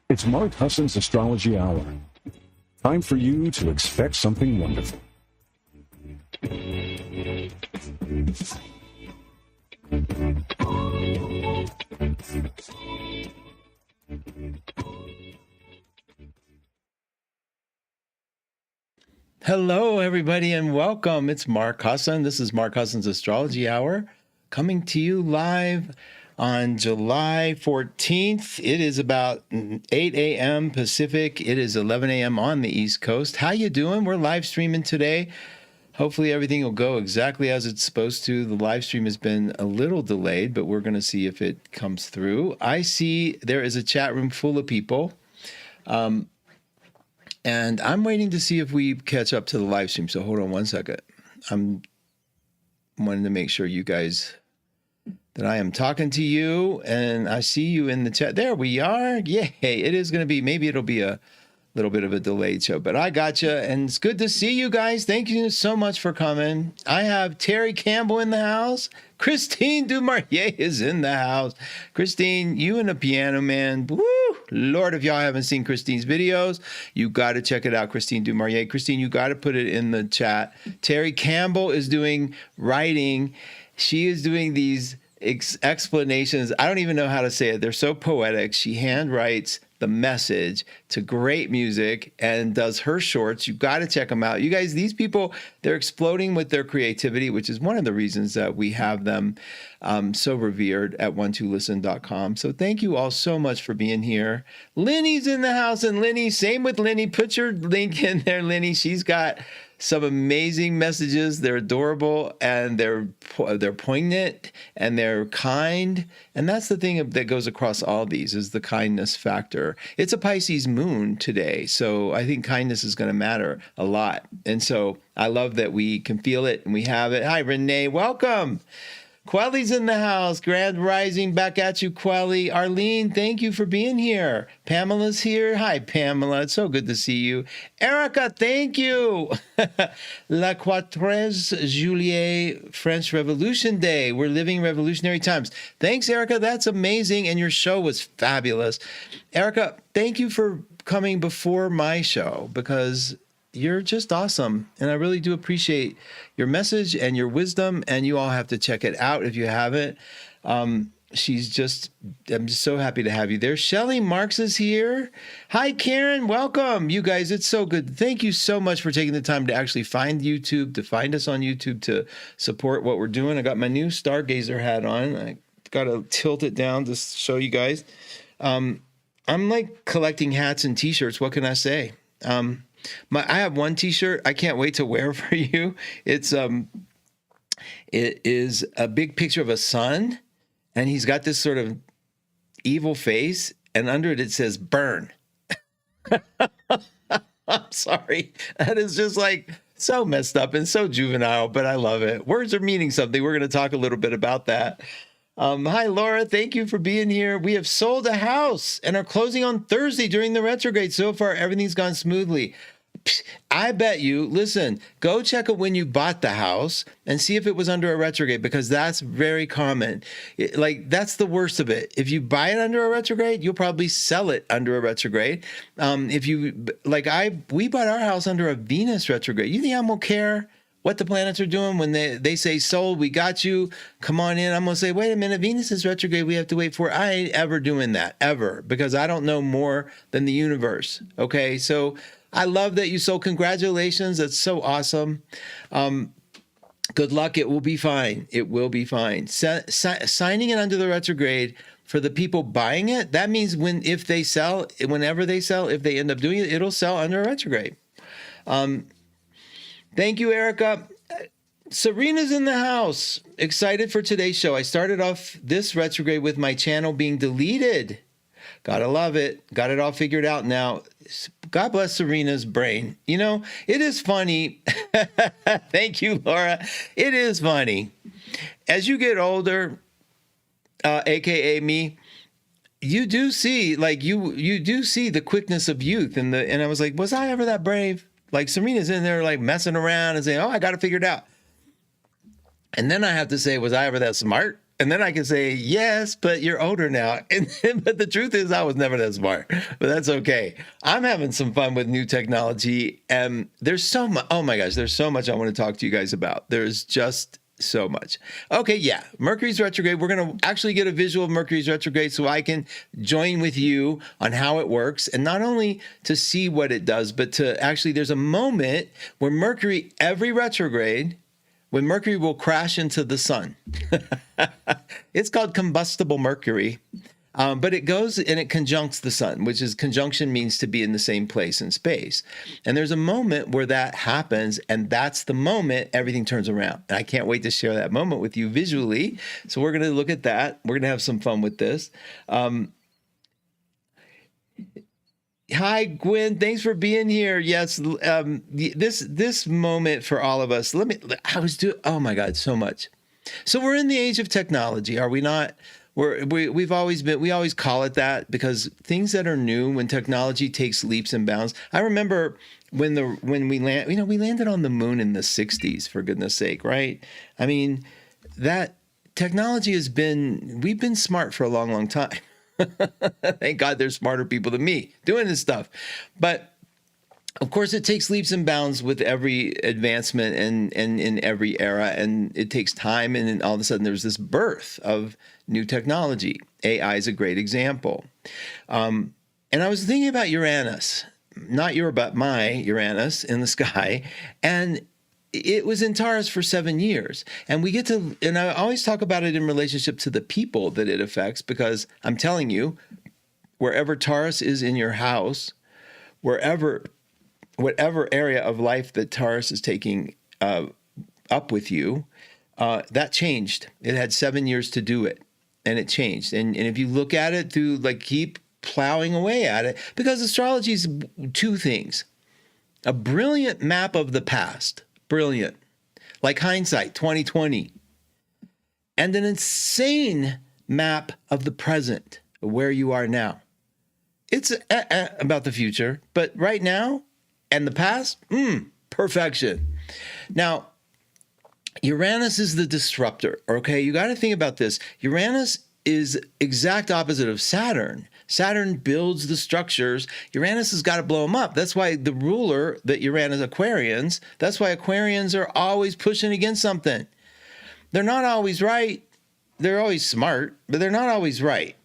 It's Mark Husson's Astrology Hour. Time for you to expect something wonderful. Hello, everybody, and welcome. It's Mark Husson. This is Mark Husson's Astrology Hour, coming to you live on July 14th. It is about 8 a.m. Pacific. It is 11 a.m. on the East Coast. How you doing? We're live streaming today. Hopefully everything will go exactly as it's supposed to. The live stream has been a little delayed, but we're going to see if it comes through. I see there is a chat room full of people. And I'm waiting to see if we catch up to the live stream. So hold on one second. I'm wanting to make sure you guys that I am talking to you and I see you in the chat. There we are. Yay. It is going to be, maybe it'll be a little bit of a delayed show, but I got you. And it's good to see you guys. Thank you so much for coming. I have Terry Campbell in the house. Christine Dumarrier is in the house. Christine, you and the piano man. Woo! Lord, if y'all haven't seen Christine's videos, you got to check it out. Christine Dumarrier. Christine, you got to put it in the chat. Terry Campbell is doing writing. She is doing these explanations. I don't even know how to say it. They're so poetic. She handwrites the message to great music and does her shorts. You got to check them out. You guys, these people, they're exploding with their creativity, which is one of the reasons that we have them so revered at 12listen.com. So thank you all so much for being here. Lenny's in the house, and Lenny, same with Lenny. Put your link in there, Lenny. She's got some amazing messages. They're adorable and they're poignant and they're kind. And that's the thing that goes across all these is the kindness factor. It's a Pisces moon today. So I think kindness is going to matter a lot. And so I love that we can feel it and we have it. Hi, Renee. Welcome. Quelly's in the house. Grand Rising back at you, Quelly. Arlene, thank you for being here. Pamela's here. Hi, Pamela. It's so good to see you. Erica, thank you. La 14 Juillet French Revolution Day. We're living revolutionary times. Thanks, Erica. That's amazing. And your show was fabulous. Erica, thank you for coming before my show because you're just awesome. And I really do appreciate your message and your wisdom. And you all have to check it out if you haven't. I'm just so happy to have you there. Shelly Marks is here. Hi, Karen. Welcome. You guys, it's so good. Thank you so much for taking the time to actually find YouTube, to find us on YouTube, to support what we're doing. I got my new Stargazer hat on. I got to tilt it down to show you guys. I'm like collecting hats and t-shirts. What can I say? I have one t-shirt I can't wait to wear for you. It is a big picture of a sun, and he's got this sort of evil face, and under it says burn. I'm sorry. That is just like so messed up and so juvenile, but I love it. Words are meaning something. We're going to talk a little bit about that. Hi, Laura. Thank you for being here. We have sold a house and are closing on Thursday during the retrograde. So far, everything's gone smoothly. I bet you, listen, go check it when you bought the house and see if it was under a retrograde, because that's very common. That's the worst of it. If you buy it under a retrograde, you'll probably sell it under a retrograde. We bought our house under a Venus retrograde. You think I'm gonna care what the planets are doing when they say sold, we got you, come on in? I'm gonna say, wait a minute, Venus is retrograde, we have to wait for it. I ain't ever doing that, ever, because I don't know more than the universe. Okay, so I love that you sold. Congratulations. That's so awesome. Good luck. It will be fine. It will be fine. Signing it under the retrograde for the people buying it, that means whenever they sell, if they end up doing it, it'll sell under a retrograde. Thank you, Erica. Serena's in the house. Excited for today's show. I started off this retrograde with my channel being deleted. Gotta love it. Got it all figured out now. God bless Serena's brain. You know, it is funny. Thank you, Laura. It is funny. As you get older, AKA me, you do see, you do see the quickness of youth. And I was like, was I ever that brave? Like Serena's in there like messing around and saying, oh, I got to figure it out. And then I have to say, was I ever that smart? And then I can say, yes, but you're older now. But the truth is I was never that smart, but that's okay. I'm having some fun with new technology. And there's so much. Oh my gosh, there's so much I want to talk to you guys about. There's just so much. Okay, yeah, Mercury's retrograde. We're going to actually get a visual of Mercury's retrograde so I can join with you on how it works. And not only to see what it does, but to actually, there's a moment where Mercury, every retrograde, when Mercury will crash into the sun. It's called combustible Mercury, but it goes and it conjuncts the sun, which is conjunction means to be in the same place in space. And there's a moment where that happens, and that's the moment everything turns around. And I can't wait to share that moment with you visually. So we're going to look at that. We're going to have some fun with this. Hi, Gwen. Thanks for being here. Yes, this moment for all of us. Oh my God, so much. So we're in the age of technology, are we not? We always call it that because things that are new, when technology takes leaps and bounds. I remember when we landed on the moon in the 60s, for goodness sake, right? I mean, that technology we've been smart for a long, long time. Thank God there's smarter people than me doing this stuff. But of course, it takes leaps and bounds with every advancement and in every era. And it takes time. And then all of a sudden, there's this birth of new technology. AI is a great example. And I was thinking about Uranus, not your, but my Uranus in the sky. And it was in Taurus for 7 years. And and I always talk about it in relationship to the people that it affects, because I'm telling you, wherever Taurus is in your house, whatever area of life that Taurus is taking up with you, that changed. It had 7 years to do it, and it changed. And if you look at it through, keep plowing away at it, because astrology is two things: a brilliant map of the past. Brilliant, like hindsight 2020, and an insane map of the present, where you are now. It's about the future, but right now and the past, perfection. Now, Uranus is the disruptor. Okay, you got to think about this. Uranus is exact opposite of Saturn. Saturn builds the structures. Uranus has got to blow them up. That's why the ruler that Uranus, Aquarians, that's why Aquarians are always pushing against something. They're not always right. They're always smart, but they're not always right.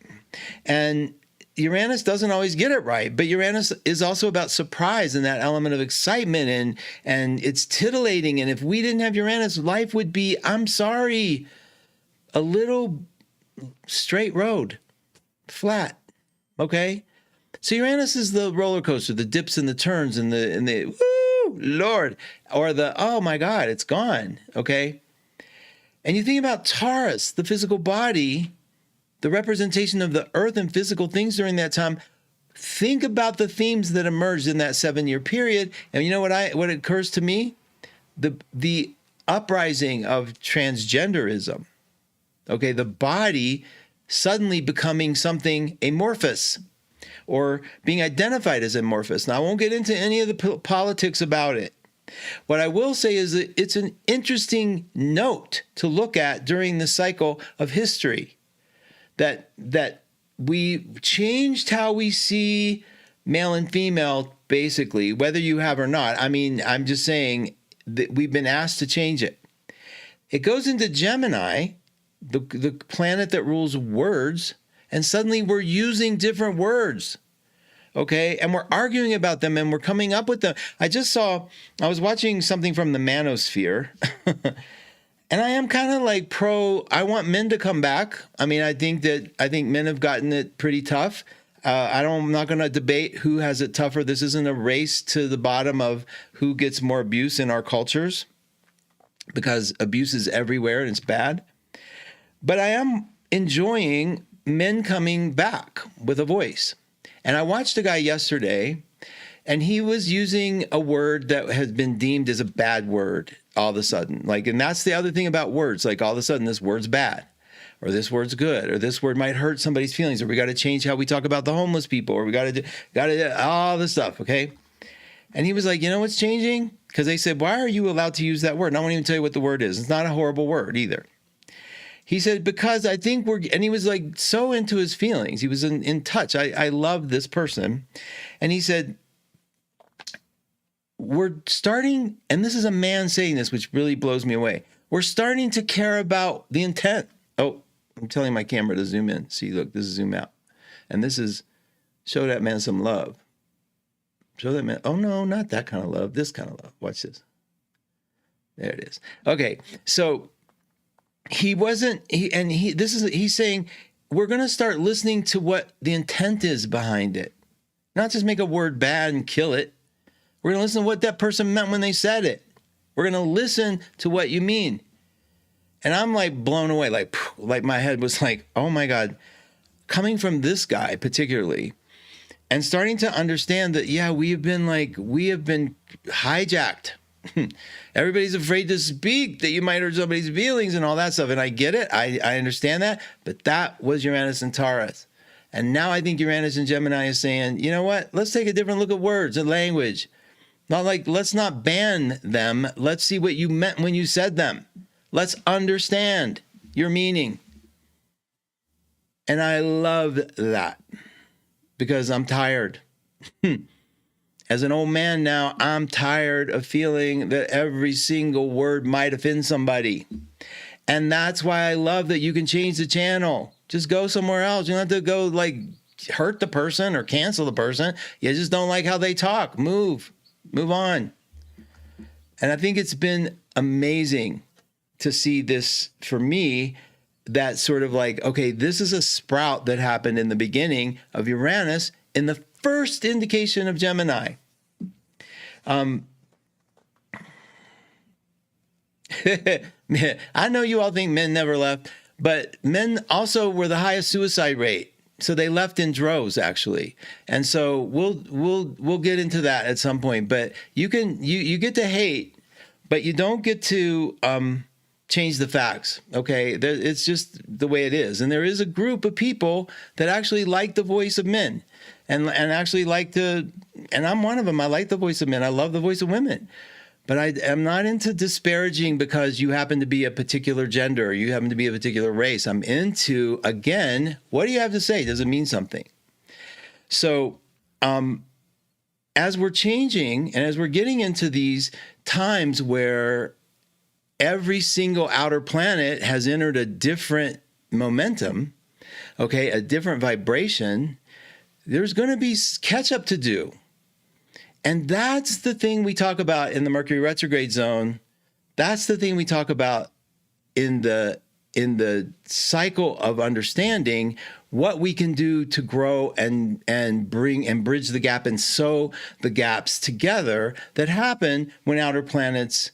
And Uranus doesn't always get it right, but Uranus is also about surprise and that element of excitement, and it's titillating. And if we didn't have Uranus, life would be, I'm sorry, a little straight road, flat. Okay, so Uranus is the roller coaster, the dips and the turns and the woo, Lord, or the oh my God, it's gone. Okay, and you think about Taurus, the physical body, the representation of the earth and physical things during that time. Think about the themes that emerged in that 7-year period, and you know what occurs to me? The uprising of transgenderism. Okay, the body suddenly becoming something amorphous or being identified as amorphous. Now, I won't get into any of the politics about it. What I will say is that it's an interesting note to look at during the cycle of history, that we changed how we see male and female, basically, whether you have or not. I mean, I'm just saying that we've been asked to change it. It goes into Gemini, the planet that rules words, and suddenly we're using different words, okay? And we're arguing about them, and we're coming up with them. I was watching something from the manosphere, and I am kind of like I want men to come back. I mean, I think men have gotten it pretty tough. I'm not going to debate who has it tougher. This isn't a race to the bottom of who gets more abuse in our cultures, because abuse is everywhere and it's bad. But I am enjoying men coming back with a voice. And I watched a guy yesterday, and he was using a word that has been deemed as a bad word all of a sudden. And that's the other thing about words. All of a sudden, this word's bad, or this word's good, or this word might hurt somebody's feelings, or we got to change how we talk about the homeless people, or we got to do all this stuff, okay? And he was like, you know what's changing? Because they said, why are you allowed to use that word? And I won't even tell you what the word is. It's not a horrible word either. He said, because I think and he was like so into his feelings. He was in touch. I love this person. And he said, we're starting, and this is a man saying this, which really blows me away. We're starting to care about the intent. Oh, I'm telling my camera to zoom in. See, look, this is zoom out. And this is show that man some love. Show that man. Oh, no, not that kind of love. This kind of love. Watch this. There it is. Okay. So he's saying we're going to start listening to what the intent is behind it. Not just make a word bad and kill it. We're going to listen to what that person meant when they said it. We're going to listen to what you mean. And I'm like blown away. Like my head was like, oh my God, coming from this guy particularly, and starting to understand that, yeah, we have been hijacked. Everybody's afraid to speak, that you might hurt somebody's feelings and all that stuff. And I get it. I understand that. But that was Uranus and Taurus. And now I think Uranus and Gemini is saying, you know what? Let's take a different look at words and language. Not like, let's not ban them. Let's see what you meant when you said them. Let's understand your meaning. And I love that because I'm tired. As an old man now, I'm tired of feeling that every single word might offend somebody. And that's why I love that you can change the channel. Just go somewhere else. You don't have to go like hurt the person or cancel the person. You just don't like how they talk. Move on. And I think it's been amazing to see this for me, that sort of like, okay, this is a sprout that happened in the beginning of Uranus in the first indication of Gemini. I know you all think men never left, but men also were the highest suicide rate. So they left in droves, actually. And so we'll get into that at some point. But you get to hate, but you don't get to change the facts. Okay, it's just the way it is. And there is a group of people that actually like the voice of men, and actually like to. And I'm one of them. I like the voice of men. I love the voice of women. But I am not into disparaging because you happen to be a particular gender or you happen to be a particular race. I'm into, again, what do you have to say? Does it mean something? So as we're changing and as we're getting into these times where every single outer planet has entered a different momentum, okay, a different vibration, there's going to be catch up to do. And that's the thing we talk about in the Mercury retrograde zone. That's the thing we talk about in the cycle of understanding what we can do to grow and bring and bridge the gap and sew the gaps together that happen when outer planets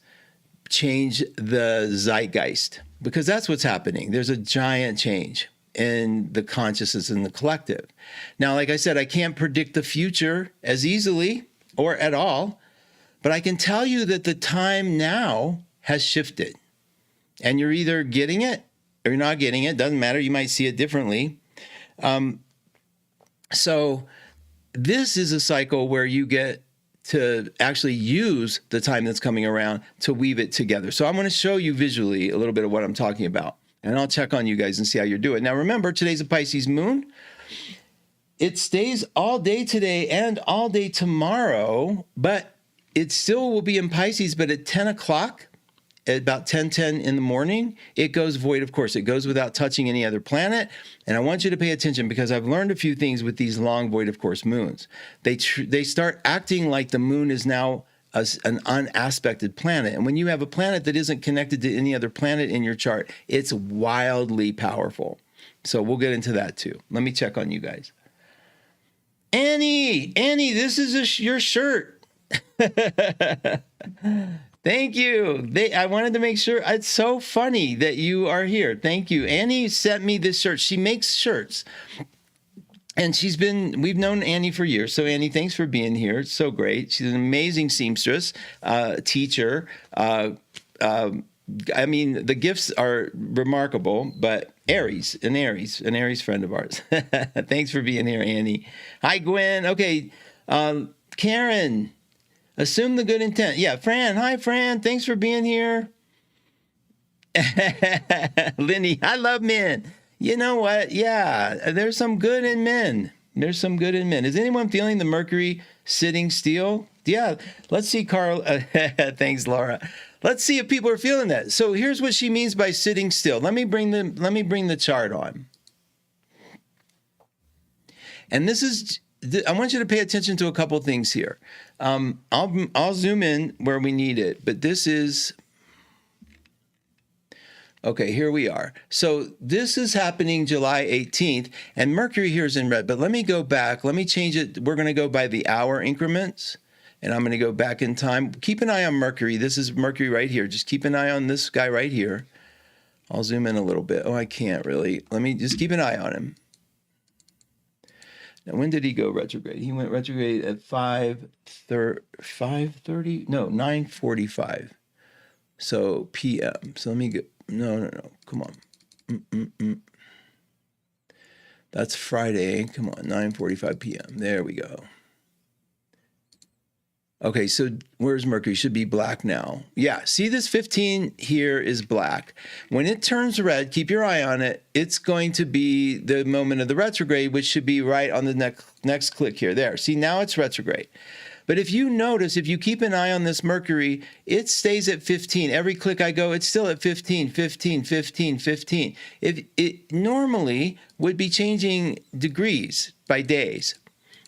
change the zeitgeist, because that's what's happening. There's a giant change in the consciousness and the collective. Now, like I said, I can't predict the future as easily or at all, but I can tell you that the time now has shifted, and you're either getting it or you're not getting it. Doesn't matter. You might see it differently. So this is a cycle where you get to actually use the time that's coming around to weave it together. So I'm going to show you visually a little bit of what I'm talking about, and I'll check on you guys and see how you're doing. Now, remember, today's a Pisces moon. It stays all day today and all day tomorrow, but it still will be in Pisces. But at 10 o'clock, at about 10:10 in the morning, it goes void, of course. It goes without touching any other planet. And I want you to pay attention because I've learned a few things with these long void, of course, moons. They start acting like the moon is now an unaspected planet. And when you have a planet that isn't connected to any other planet in your chart, it's wildly powerful. So we'll get into that too. Let me check on you guys. Annie, this is your shirt. Thank you. I wanted to make sure. It's so funny that you are here. Thank you. Annie sent me this shirt. She makes shirts. And we've known Annie for years. So Annie, thanks for being here. It's so great. She's an amazing seamstress, teacher. I mean, the gifts are remarkable, but an Aries friend of ours. Thanks for being here, Annie. Hi, Gwen. Okay. Karen, assume the good intent. Yeah, Fran. Hi, Fran. Thanks for being here. Lenny, I love men. You know what? Yeah, there's some good in men. There's some good in men. Is anyone feeling the Mercury sitting still? Yeah, let's see, Carl. Thanks, Laura. Let's see if people are feeling that. So here's what she means by sitting still. Let me bring the chart on. And this is, I want you to pay attention to a couple things here. I'll zoom in where we need it, but this is, okay, here we are. So this is happening July 18th, and Mercury here is in red, but let me go back. Let me change it. We're going to go by the hour increments, and I'm going to go back in time. Keep an eye on Mercury. This is Mercury right here. Just keep an eye on this guy right here. I'll zoom in a little bit. Oh, I can't really. Let me just keep an eye on him. Now, when did he go retrograde? He went retrograde at 5:30? No, 9:45. So p.m. So let me go. No. Come on. That's Friday. Come on. 9:45 p.m. There we go. Okay, so where's Mercury? Should be black now. Yeah, see this 15 here is black. When it turns red, keep your eye on it. It's going to be the moment of the retrograde, which should be right on the next click here. There, see, now it's retrograde. But if you notice, if you keep an eye on this Mercury, it stays at 15. Every click I go, it's still at 15, 15, 15, 15. If it normally would be changing degrees by days.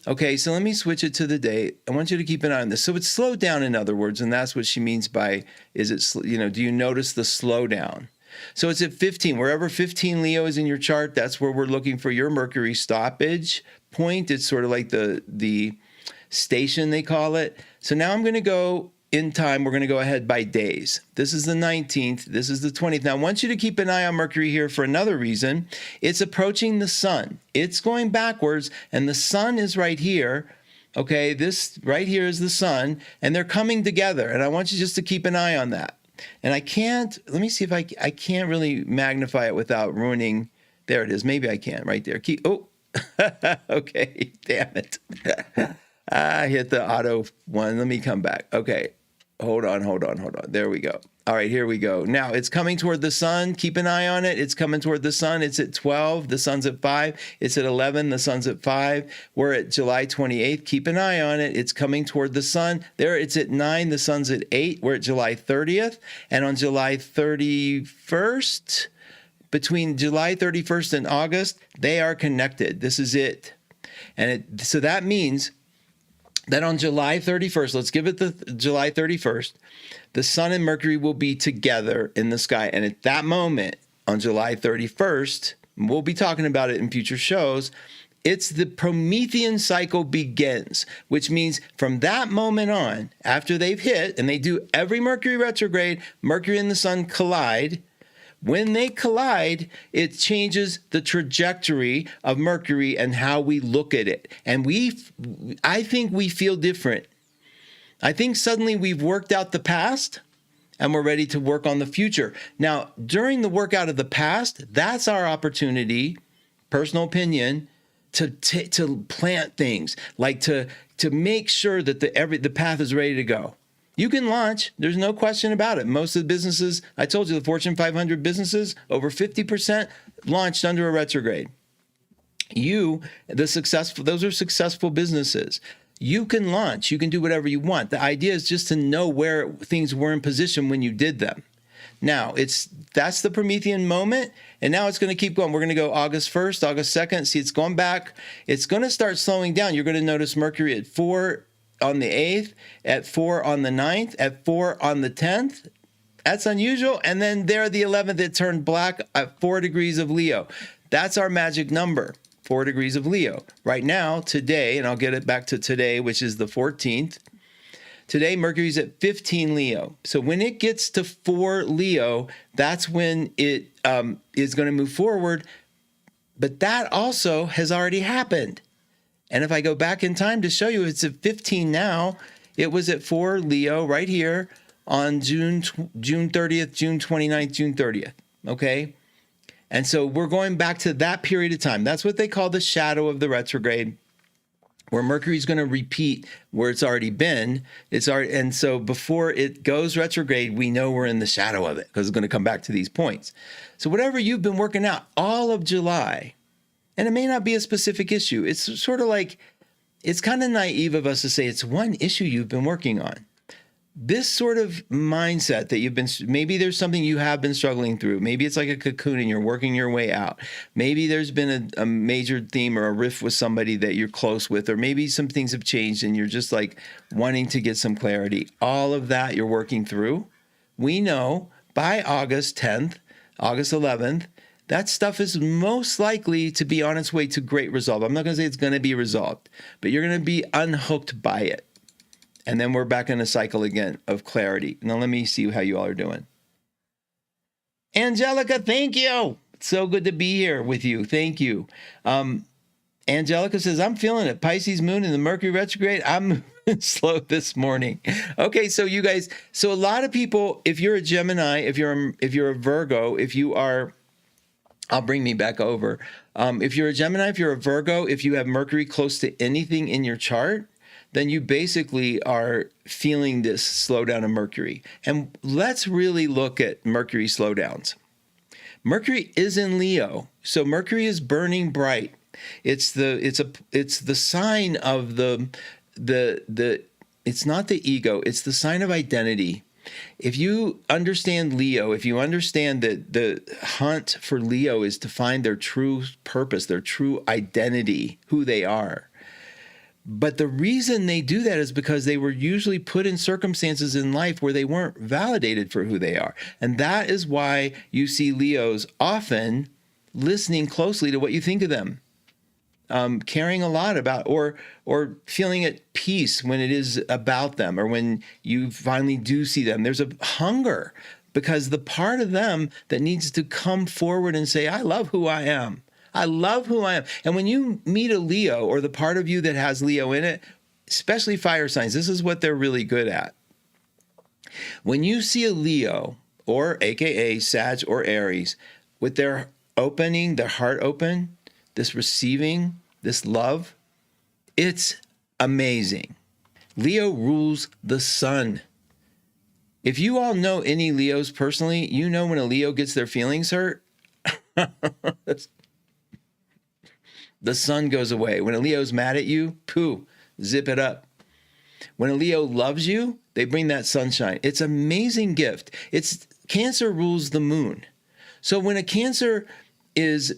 Okay, so let me switch it to the day. I want you to keep an eye on this. So it's slowed down, in other words, and that's what she means by, is it, do you notice the slowdown? So it's at 15. Wherever 15 Leo is in your chart, that's where we're looking for your Mercury stoppage point. It's sort of like the station, they call it. So now I'm going to go in time. We're going to go ahead by days. This is the 19th. This is the 20th. Now, I want you to keep an eye on Mercury here for another reason. It's approaching the sun. It's going backwards, and the sun is right here. Okay, this right here is the sun, and they're coming together. And I want you just to keep an eye on that. And I can't, let me see if I can't really magnify it without ruining. There it is. Maybe I can right there. Okay, damn it. I hit the auto one. Let me come back. Okay. Hold on. There we go. All right, here we go. Now, it's coming toward the sun. Keep an eye on it. It's coming toward the sun. It's at 12. The sun's at 5. It's at 11. The sun's at 5. We're at July 28th. Keep an eye on it. It's coming toward the sun. There, it's at 9. The sun's at 8. We're at July 30th. And on July 31st, between July 31st and August, they are connected. This is it. And so that means that on July 31st, let's give it the July 31st, the sun and Mercury will be together in the sky. And at that moment, on July 31st, we'll be talking about it in future shows, it's the Promethean cycle begins, which means from that moment on, after they've hit, and they do every Mercury retrograde, Mercury and the sun collide. When they collide, it changes the trajectory of Mercury and how we look at it. And I think we feel different. I think suddenly we've worked out the past and we're ready to work on the future. Now, during the workout of the past, that's our opportunity, personal opinion, to plant things, like to make sure that the path is ready to go. You can launch. There's no question about it. Most of the businesses, I told you, the Fortune 500 businesses, over 50% launched under a retrograde. Those are successful businesses. You can launch. You can do whatever you want. The idea is just to know where things were in position when you did them. Now, that's the Promethean moment, and now it's going to keep going. We're going to go August 1st, August 2nd. See, it's going back. It's going to start slowing down. You're going to notice Mercury at 4 on the 8th, at 4 on the 9th, at 4 on the 10th. That's unusual. And then there, the 11th, it turned black at 4 degrees of Leo. That's our magic number, 4 degrees of Leo. Right now, today, and I'll get it back to today, which is the 14th. Today, Mercury's at 15 Leo. So when it gets to 4 Leo, that's when it is going to move forward. But that also has already happened. And if I go back in time to show you, it's at 15 now. It was at 4 Leo right here on June 30th, June 29th, June 30th. Okay? And so we're going back to that period of time. That's what they call the shadow of the retrograde. where Mercury's going to repeat where it's already been. And so before it goes retrograde, we know we're in the shadow of it because it's going to come back to these points. So whatever you've been working out all of July, and it may not be a specific issue. It's sort of like, it's kind of naive of us to say it's one issue you've been working on. This sort of mindset that maybe there's something you have been struggling through. Maybe it's like a cocoon and you're working your way out. Maybe there's been a major theme or a rift with somebody that you're close with, or maybe some things have changed and you're just like wanting to get some clarity. All of that you're working through. We know by August 10th, August 11th, that stuff is most likely to be on its way to great resolve. I'm not going to say it's going to be resolved, but you're going to be unhooked by it. And then we're back in a cycle again of clarity. Now, let me see how you all are doing. Angelica, thank you. It's so good to be here with you. Thank you. Angelica says, I'm feeling it. Pisces moon and the Mercury retrograde. I'm slow this morning. Okay, so you guys, so a lot of people, if you're a Gemini, if you're a Virgo, if you are, I'll bring me back over. If you're a Gemini, if you're a Virgo, if you have Mercury close to anything in your chart, then you basically are feeling this slowdown of Mercury. And let's really look at Mercury slowdowns. Mercury is in Leo, so Mercury is burning bright. It's the sign of it's not the ego, it's the sign of identity. If you understand Leo, if you understand that the hunt for Leo is to find their true purpose, their true identity, who they are. But the reason they do that is because they were usually put in circumstances in life where they weren't validated for who they are. And that is why you see Leos often listening closely to what you think of them, caring a lot about, or feeling at peace when it is about them, or when you finally do see them. There's a hunger because the part of them that needs to come forward and say, I love who I am. I love who I am. And when you meet a Leo, or the part of you that has Leo in it, especially fire signs, this is what they're really good at. When you see a Leo, or AKA Sag or Aries, with their opening, their heart open, this receiving, this love, it's amazing. Leo rules the sun. If you all know any Leos personally, you know when a Leo gets their feelings hurt, the sun goes away. When a Leo's mad at you, pooh, zip it up. When a Leo loves you, they bring that sunshine. It's an amazing gift. Cancer rules the moon. So when a Cancer is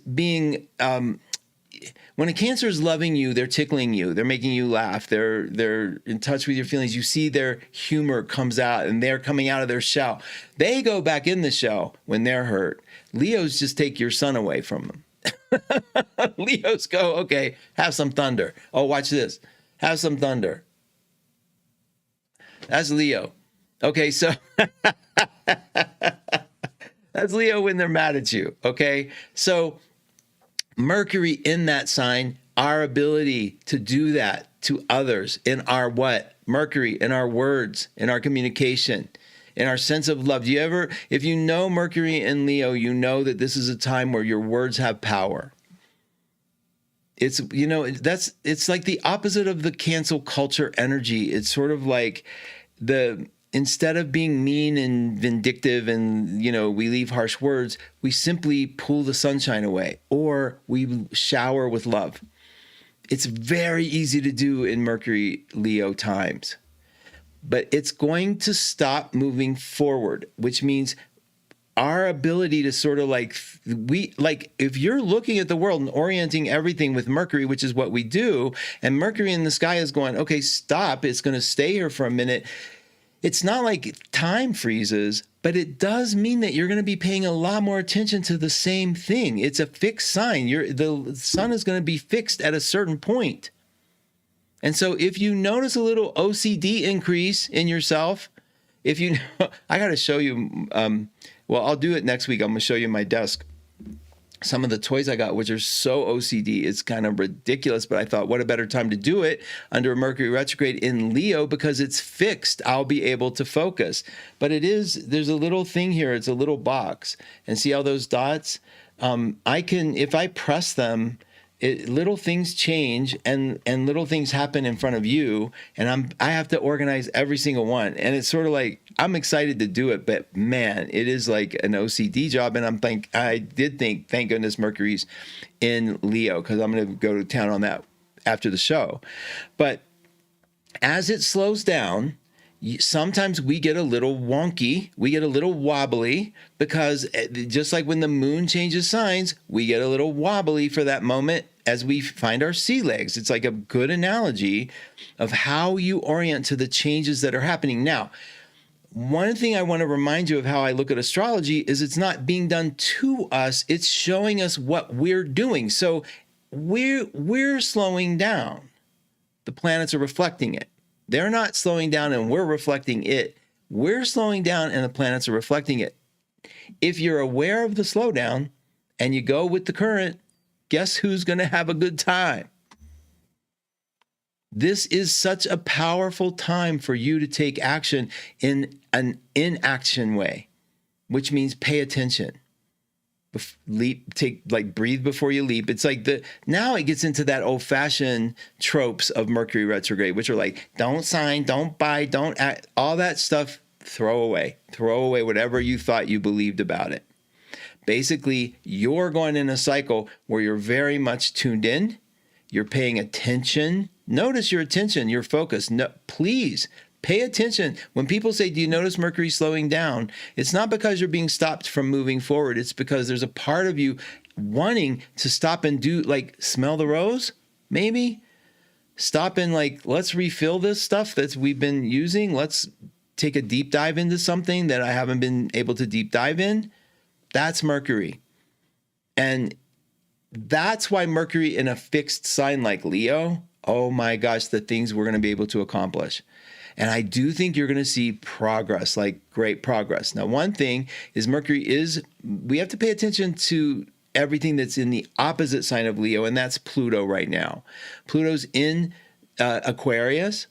when a Cancer is loving you, they're tickling you, they're making you laugh, they're in touch with your feelings. You see their humor comes out and they're coming out of their shell. They go back in the shell when they're hurt. Leos just take your sun away from them. Leos go, okay, have some thunder. Oh, watch this. Have some thunder. That's Leo. Okay, so that's Leo when they're mad at you. Okay, so Mercury in that sign, our ability to do that to others in our what? Mercury in our words, in our communication, in our sense of love. If you know Mercury in Leo, you know that this is a time where your words have power. It's like the opposite of the cancel culture energy. It's sort of like instead of being mean and vindictive and, we leave harsh words, we simply pull the sunshine away, or we shower with love. It's very easy to do in Mercury Leo times. But it's going to stop moving forward, which means our ability to sort of if you're looking at the world and orienting everything with Mercury, which is what we do, and Mercury in the sky is going, okay, stop, it's going to stay here for a minute. It's not like time freezes, but it does mean that you're going to be paying a lot more attention to the same thing. It's a fixed sign. The sun is going to be fixed at a certain point. And so if you notice a little OCD increase in yourself, I got to show you, I'll do it next week. I'm going to show you my desk. Some of the toys I got, which are so OCD, it's kind of ridiculous, but I thought, what a better time to do it under a Mercury retrograde in Leo, because it's fixed. I'll be able to focus. But there's a little thing here. It's a little box. And see all those dots? If I press them, little things change and little things happen in front of you, and I have to organize every single one. And it's sort of like, I'm excited to do it, but man, it is like an OCD job. And I did think, thank goodness Mercury's in Leo, because I'm going to go to town on that after the show. But as it slows down, sometimes we get a little wonky, we get a little wobbly, because just like when the moon changes signs, we get a little wobbly for that moment as we find our sea legs. It's like a good analogy of how you orient to the changes that are happening. Now, one thing I want to remind you of how I look at astrology is it's not being done to us, it's showing us what we're doing. So we're slowing down. The planets are reflecting it. They're not slowing down and we're reflecting it. We're slowing down and the planets are reflecting it. If you're aware of the slowdown and you go with the current, guess who's going to have a good time? This is such a powerful time for you to take action in an inaction way, which means pay attention. Breathe before you leap. It's like now it gets into that old fashioned tropes of Mercury retrograde, which are like, don't sign, don't buy, don't act, all that stuff. Throw away whatever you thought you believed about it. Basically, you're going in a cycle where you're very much tuned in. You're paying attention. Notice your attention, your focus. No, please pay attention. When people say, do you notice Mercury slowing down? It's not because you're being stopped from moving forward. It's because there's a part of you wanting to stop and do, like, smell the rose, maybe? Stop and, like, let's refill this stuff that we've been using. Let's take a deep dive into something that I haven't been able to deep dive in. That's Mercury. And that's why Mercury in a fixed sign like Leo, oh my gosh, the things we're going to be able to accomplish. And I do think you're going to see progress, like great progress. Now, one thing is we have to pay attention to everything that's in the opposite sign of Leo, and that's Pluto right now. Pluto's in Aquarius.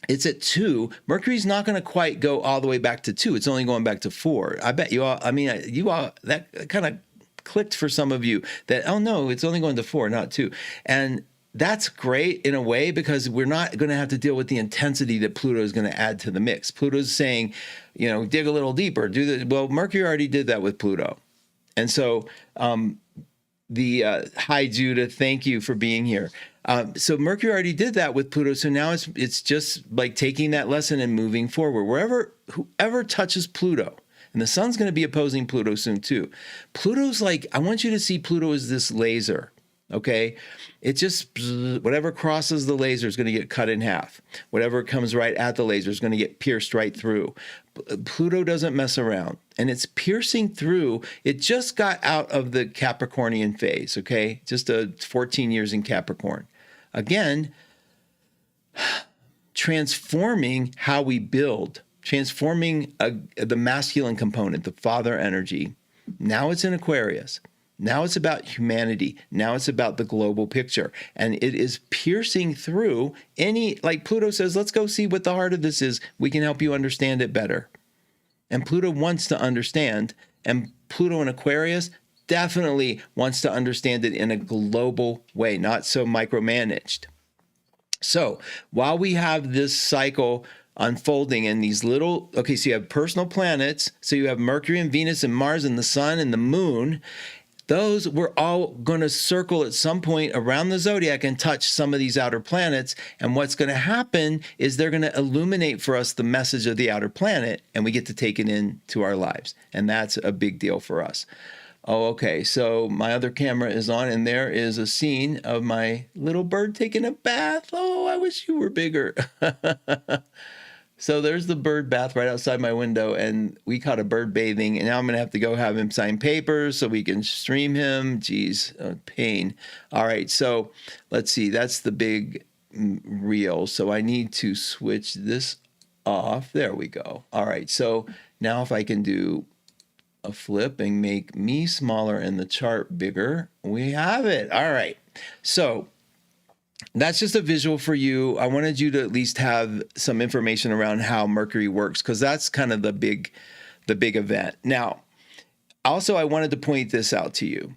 It's at 2. Mercury's not going to quite go all the way back to 2. It's only going back to 4. I bet you all, that kind of clicked for some of you that, oh no, it's only going to 4, not 2. And that's great in a way, because we're not going to have to deal with the intensity that Pluto is going to add to the mix. Pluto's saying, dig a little deeper. Well, Mercury already did that with Pluto. And so hi, Judah, thank you for being here. So Mercury already did that with Pluto. So now it's just like taking that lesson and moving forward. Whoever touches Pluto, and the sun's going to be opposing Pluto soon too. Pluto's like, I want you to see Pluto as this laser. Okay, it just, whatever crosses the laser is going to get cut in half. Whatever comes right at the laser is going to get pierced right through. Pluto doesn't mess around, and it's piercing through. It just got out of the Capricornian phase, okay? Just 14 years in Capricorn. Again, transforming how we build, transforming the masculine component, the father energy. Now it's in Aquarius. Now it's about humanity. Now it's about the global picture. And it is piercing through like Pluto says, let's go see what the heart of this is. We can help you understand it better. And Pluto wants to understand. And Pluto in Aquarius definitely wants to understand it in a global way, not so micromanaged. So while we have this cycle unfolding in these so you have personal planets. So you have Mercury and Venus and Mars and the sun and the moon. Those we're all going to circle at some point around the zodiac and touch some of these outer planets. And what's going to happen is they're going to illuminate for us the message of the outer planet, and we get to take it into our lives. And that's a big deal for us. Oh, okay. So my other camera is on, and there is a scene of my little bird taking a bath. Oh, I wish you were bigger. So there's the bird bath right outside my window, and we caught a bird bathing, and now I'm going to have to go have him sign papers so we can stream him. Geez, pain. All right, so let's see. That's the big reel. So I need to switch this off. There we go. All right, so now if I can do a flip and make me smaller and the chart bigger, we have it. All right, so that's just a visual for you. I wanted you to at least have some information around how Mercury works, because that's kind of the big event. Now, also, I wanted to point this out to you.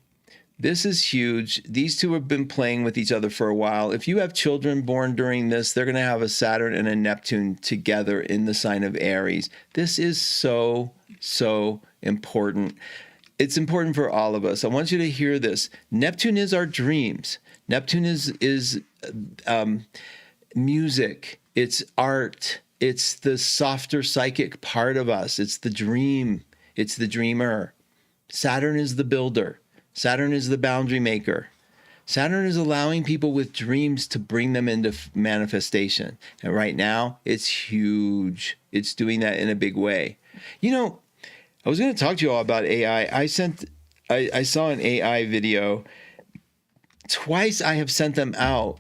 This is huge. These two have been playing with each other for a while. If you have children born during this, they're going to have a Saturn and a Neptune together in the sign of Aries. This is so, so important. It's important for all of us. I want you to hear this. Neptune is our dreams. Neptune is music. It's art. It's the softer psychic part of us. It's the dream. It's the dreamer. Saturn is the builder. Saturn is the boundary maker. Saturn is allowing people with dreams to bring them into manifestation. And right now, it's huge. It's doing that in a big way. You know, I was going to talk to you all about AI. I saw an AI video. Twice I have sent them out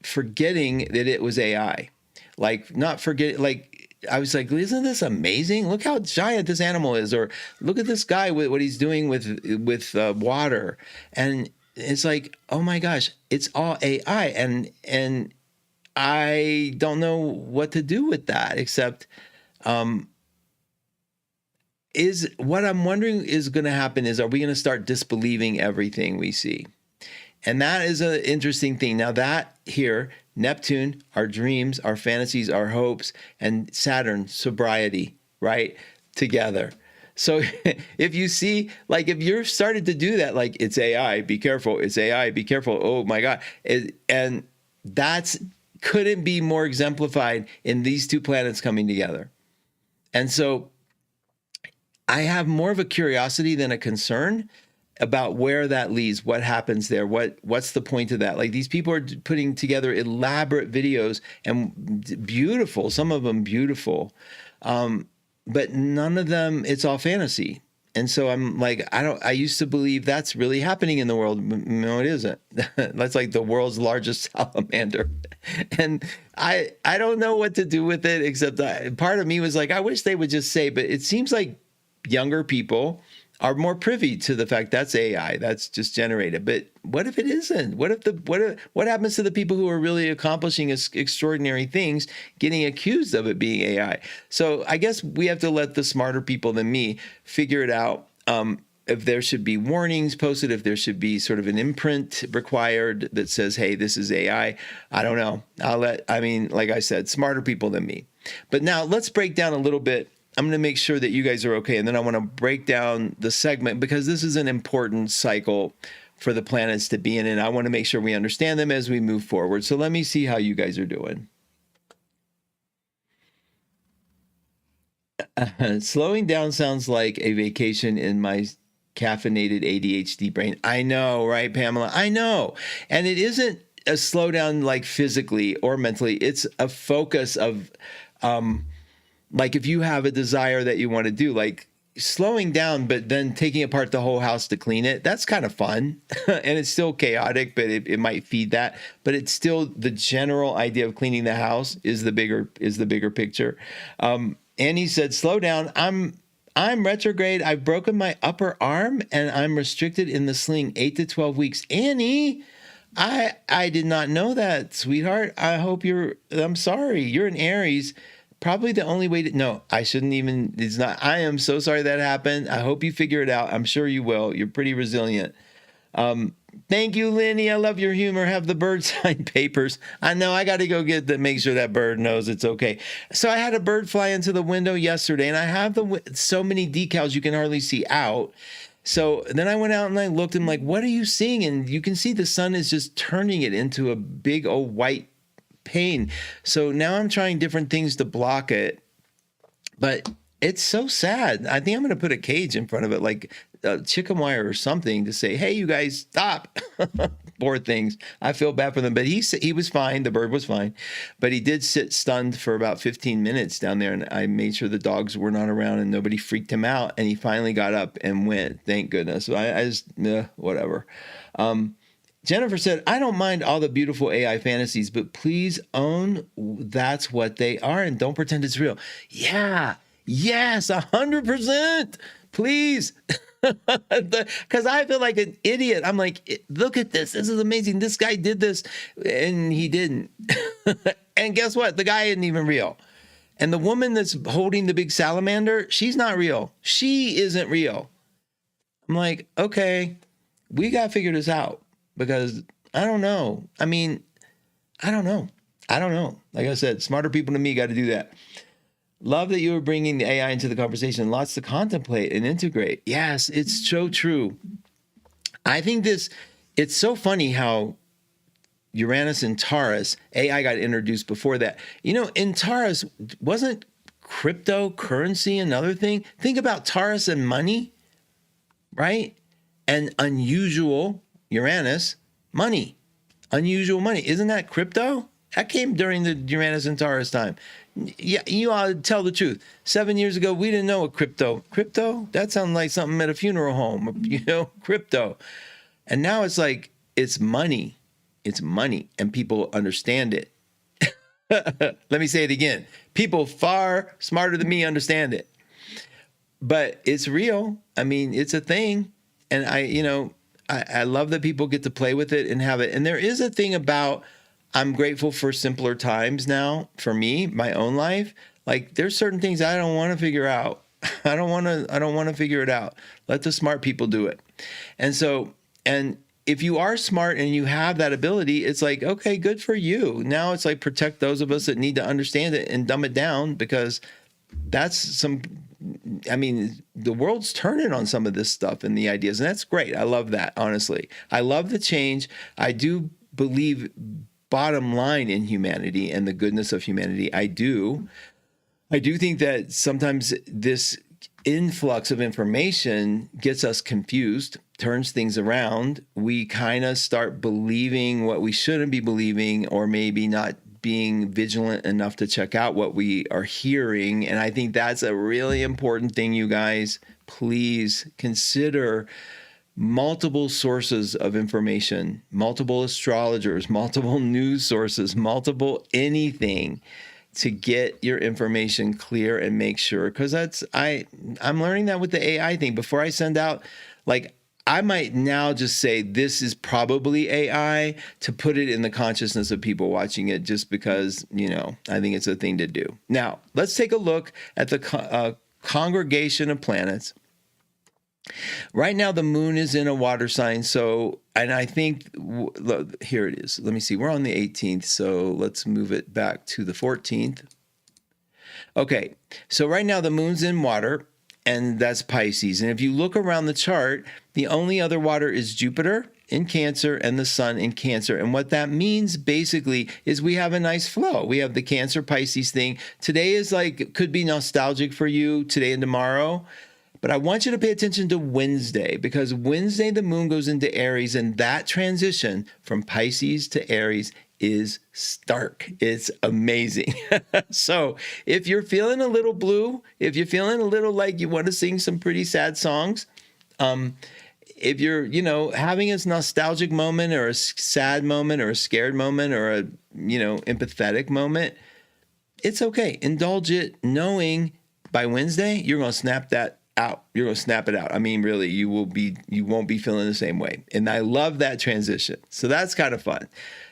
forgetting that it was AI. Like, not forget, like, I was like, isn't this amazing? Look how giant this animal is. Or look at this guy with what he's doing with water. And it's like, oh my gosh, it's all AI. And I don't know what to do with that, except is what I'm wondering is going to happen is, are we going to start disbelieving everything we see? And that is an interesting thing. Now that here, Neptune, our dreams, our fantasies, our hopes, and Saturn, sobriety, right? Together. So if you see, like, if you're started to do that, like, it's AI, be careful, it's AI, be careful, oh my God. And that's couldn't be more exemplified in these two planets coming together. And so I have more of a curiosity than a concern about where that leads, what happens there, what's the point of that? Like, these people are putting together elaborate videos and beautiful, some of them beautiful, but none of them, it's all fantasy. And so I'm like, I used to believe that's really happening in the world. No, it isn't. That's like the world's largest salamander. And I don't know what to do with it, except part of me was like, I wish they would just say, but it seems like younger people are more privy to the fact that's AI, that's just generated. But what if it isn't? What happens to the people who are really accomplishing extraordinary things, getting accused of it being AI? So I guess we have to let the smarter people than me figure it out. If there should be warnings posted, if there should be sort of an imprint required that says, hey, this is AI. I don't know. Like I said, smarter people than me. But now let's break down a little bit. I'm going to make sure that you guys are okay. And then I want to break down the segment because this is an important cycle for the planets to be in. And I want to make sure we understand them as we move forward. So let me see how you guys are doing. Slowing down sounds like a vacation in my caffeinated ADHD brain. I know, right, Pamela? I know. And it isn't a slowdown like physically or mentally. It's a focus of, like, if you have a desire that you want to do, like slowing down, but then taking apart the whole house to clean it, that's kind of fun. And it's still chaotic, but it might feed that. But it's still the general idea of cleaning the house is the bigger picture. Annie said, slow down. I'm retrograde. I've broken my upper arm and I'm restricted in the sling 8 to 12 weeks. Annie, I did not know that, sweetheart. I'm sorry. You're an Aries. Probably the only way to, no, I shouldn't even, it's not, I am so sorry that happened. I hope you figure it out. I'm sure you will. You're pretty resilient. Thank you, Lenny. I love your humor. Have the bird sign papers. I know I got to go make sure that bird knows it's okay. So I had a bird fly into the window yesterday and I have so many decals you can hardly see out. So then I went out and I looked and I'm like, what are you seeing? And you can see the sun is just turning it into a big old white pain. So now I'm trying different things to block it, but it's so sad. I think I'm going to put a cage in front of it, like chicken wire or something, to say, hey, you guys, stop. Poor things. I feel bad for them, but he was fine. The bird was fine, but he did sit stunned for about 15 minutes down there. And I made sure the dogs were not around and nobody freaked him out. And he finally got up and went, thank goodness. So I just, whatever. Jennifer said, I don't mind all the beautiful AI fantasies, but please own that's what they are and don't pretend it's real. Yeah. Yes, 100%. Please. Because I feel like an idiot. I'm like, look at this. This is amazing. This guy did this and he didn't. And guess what? The guy isn't even real. And the woman that's holding the big salamander, she's not real. She isn't real. I'm like, okay. we got to figure this out because I don't know. I mean, I don't know. Like I said, smarter people than me got to do that. Love that you were bringing the AI into the conversation. Lots to contemplate and integrate. Yes, it's so true. I think it's so funny how Uranus and Taurus, AI got introduced before that. You know, in Taurus, wasn't cryptocurrency another thing? Think about Taurus and money, right? And unusual Uranus, money. Unusual money. Isn't that crypto? That came during the Uranus and Taurus time. Yeah, you ought to tell the truth. 7 years ago, we didn't know what crypto. Crypto? That sounds like something at a funeral home, you know, crypto. And now it's like, it's money. It's money, and people understand it. Let me say it again. People far smarter than me understand it. But it's real. I mean, it's a thing. And I love that people get to play with it and have it. And there is a thing about, I'm grateful for simpler times now for me, my own life. Like there's certain things I don't want to figure out. I don't want to figure it out. Let the smart people do it. And if you are smart and you have that ability, it's like, okay, good for you. Now it's like protect those of us that need to understand it and dumb it down, because the world's turning on some of this stuff and the ideas. And that's great. I love that, honestly. I love the change. I do believe bottom line in humanity and the goodness of humanity. I do think that sometimes this influx of information gets us confused, turns things around. We kind of start believing what we shouldn't be believing, or maybe not being vigilant enough to check out what we are hearing. And I think that's a really important thing, you guys. Please consider multiple sources of information, multiple astrologers, multiple news sources, multiple anything to get your information clear and make sure. Because I'm learning that with the AI thing. Before I send out, like, I might now just say this is probably AI to put it in the consciousness of people watching it, just because, I think it's a thing to do. Now, let's take a look at the congregation of planets. Right now, the moon is in a water sign. And I think, here it is. Let me see. We're on the 18th. So let's move it back to the 14th. Okay. So right now, the moon's in water, and that's Pisces. And if you look around the chart, the only other water is Jupiter in Cancer and the sun in Cancer. And what that means basically is we have a nice flow. We have the Cancer Pisces thing. Today is could be nostalgic for you, today and tomorrow. But I want you to pay attention to Wednesday, because Wednesday the moon goes into Aries, and that transition from Pisces to Aries is stark. It's amazing. So if you're feeling a little blue, if you're feeling a little like you want to sing some pretty sad songs, if you're, having a nostalgic moment or a sad moment or a scared moment or a, empathetic moment, it's okay. Indulge it, knowing by Wednesday, you're going to snap that out. You're going to snap it out. I mean, really, you won't be feeling the same way. And I love that transition. So that's kind of fun.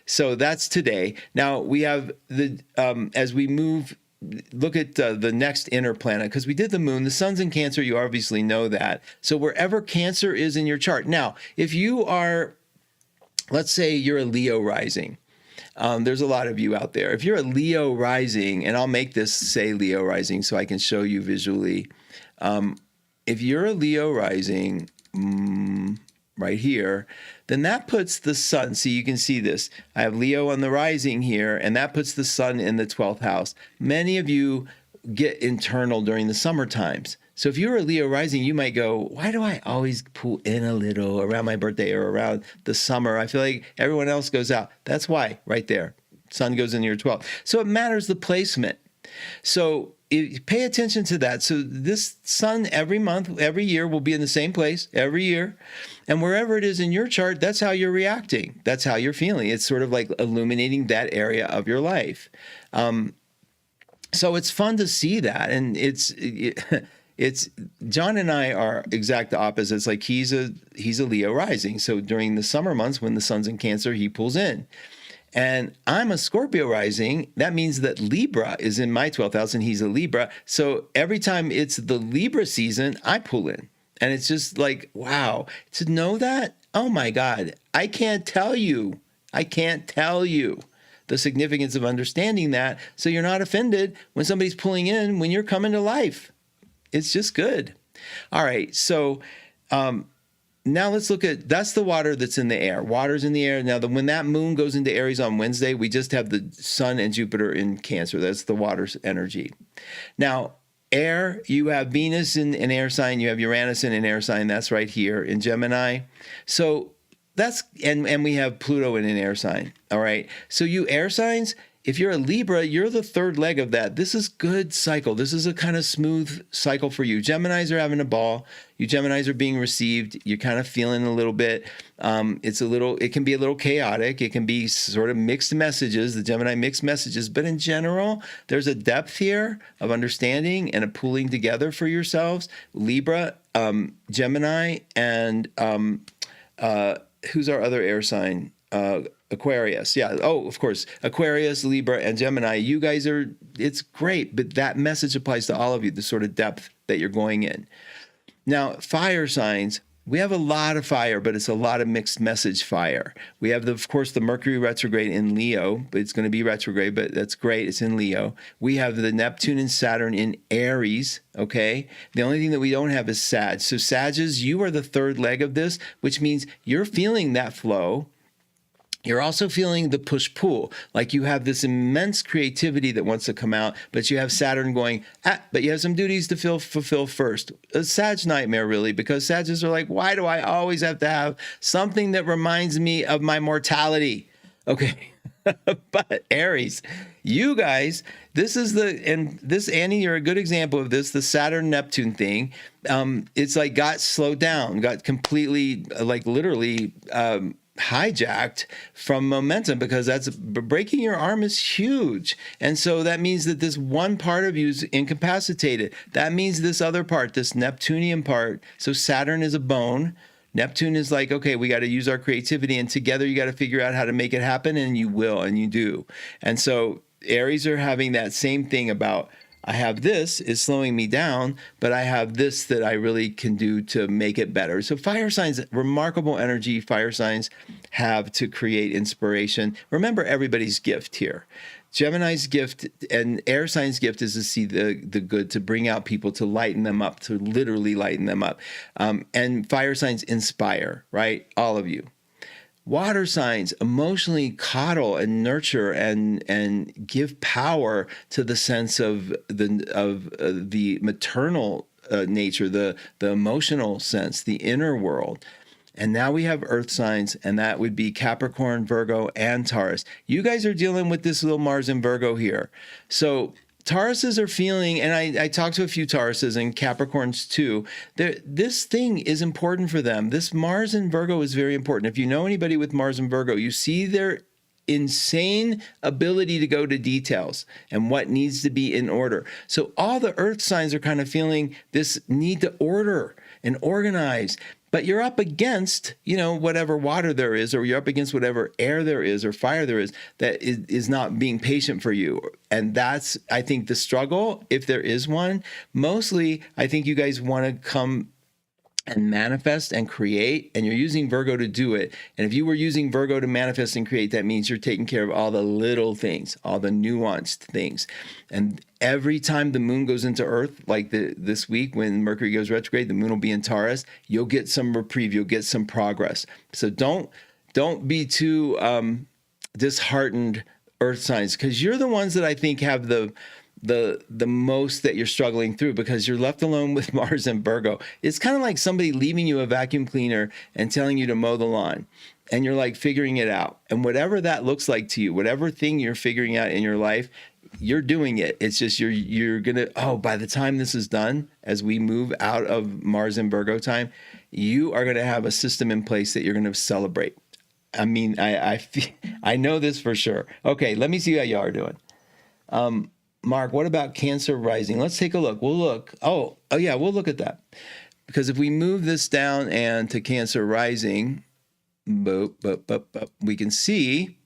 So that's today. Now we have as we move, look at the next inner planet, because we did the moon. The sun's in Cancer. You obviously know that. So wherever Cancer is in your chart. Now, if you are, let's say you're a Leo rising. There's a lot of you out there. If you're a Leo rising, and I'll make this say Leo rising so I can show you visually. If you're a Leo rising right here, then that puts the sun. See, you can see this. I have Leo on the rising here, and that puts the sun in the 12th house. Many of you get internal during the summer times. So if you're a Leo rising, you might go, why do I always pull in a little around my birthday or around the summer? I feel like everyone else goes out. That's why, right there. Sun goes into your 12th. So it matters the placement. So pay attention to that. So this sun every month, every year will be in the same place every year. And wherever it is in your chart, that's how you're reacting. That's how you're feeling. It's sort of like illuminating that area of your life. So it's fun to see that. And it's John and I are exact opposites. Like he's a Leo rising. So during the summer months when the sun's in Cancer, he pulls in. And I'm a Scorpio rising. That means that Libra is in my 12th house and he's a Libra. So every time it's the Libra season, I pull in. And it's just like, wow, to know that, Oh my God, I can't tell you the significance of understanding that, so you're not offended when somebody's pulling in when you're coming to life. It's just good. All right, so now let's look at, that's the water that's in the air. Water's in the air. Now, when that moon goes into Aries on Wednesday, we just have the sun and Jupiter in Cancer. That's the water's energy. Now, air, you have Venus in an air sign. You have Uranus in an air sign. That's right here in Gemini. So that's, and we have Pluto in an air sign. All right. So you air signs, if you're a Libra, you're the third leg of that. This is good cycle. This is a kind of smooth cycle for you. Geminis are having a ball. You Geminis are being received. You're kind of feeling a little bit. It can be a little chaotic. It can be sort of mixed messages, the Gemini mixed messages. But in general, there's a depth here of understanding and a pulling together for yourselves. Libra, Gemini, and who's our other air sign? Aquarius. Yeah. Oh, of course. Aquarius, Libra, and Gemini. You guys are, it's great, but that message applies to all of you, the sort of depth that you're going in. Now, fire signs, we have a lot of fire, but it's a lot of mixed message fire. We have, of course, the Mercury retrograde in Leo, but it's going to be retrograde, but that's great. It's in Leo. We have the Neptune and Saturn in Aries, okay? The only thing that we don't have is Sag. So Sages, you are the third leg of this, which means you're feeling that flow. You're also feeling the push-pull, like you have this immense creativity that wants to come out, but you have Saturn going, but you have some duties to fulfill first. A Sag nightmare, really, because Sages are like, why do I always have to have something that reminds me of my mortality? Okay, but Aries, you guys, Annie, you're a good example of this, the Saturn-Neptune thing. It's like got slowed down, got completely, like literally, hijacked from momentum, because that's breaking your arm is huge. And so that means that this one part of you is incapacitated. That means this other part, this Neptunian part. So Saturn is a bone. Neptune is like, okay, we got to use our creativity, and together you got to figure out how to make it happen, and you will, and you do. And so Aries are having that same thing about, I have this is slowing me down, but I have this that I really can do to make it better. So fire signs, remarkable energy fire signs have to create inspiration. Remember everybody's gift here. Gemini's gift and air signs' gift is to see the good, to bring out people, to lighten them up, to literally lighten them up. And fire signs inspire, right? All of you. Water signs emotionally coddle and nurture and give power to the sense of the maternal nature, the emotional sense, the inner world. And now we have earth signs, and that would be Capricorn, Virgo, and Taurus. You guys are dealing with this little Mars in Virgo here. So Tauruses are feeling, and I talked to a few Tauruses and Capricorns too, this thing is important for them. This Mars in Virgo is very important. If you know anybody with Mars in Virgo, you see their insane ability to go to details and what needs to be in order. So all the earth signs are kind of feeling this need to order and organize. But you're up against, whatever water there is, or you're up against whatever air there is or fire there is that is not being patient for you. And that's, I think, the struggle, if there is one. Mostly, I think you guys want to come and manifest and create, and you're using Virgo to do it. And if you were using Virgo to manifest and create, that means you're taking care of all the little things, all the nuanced things. And every time the moon goes into Earth, like this week when Mercury goes retrograde, the moon will be in Taurus, you'll get some reprieve, you'll get some progress. So don't be too disheartened, Earth signs, because you're the ones that I think have the most that you're struggling through, because you're left alone with Mars and Virgo. It's kind of like somebody leaving you a vacuum cleaner and telling you to mow the lawn, and you're like figuring it out. And whatever that looks like to you, whatever thing you're figuring out in your life, you're doing it. It's just you're gonna, by the time this is done, as we move out of Mars and Virgo time, you are gonna have a system in place that you're gonna celebrate. I mean, I know this for sure. Okay, let me see how y'all are doing. Mark, what about Cancer rising? Let's take a look. We'll look. Oh yeah, we'll look at that. Because if we move this down and to Cancer rising, we can see,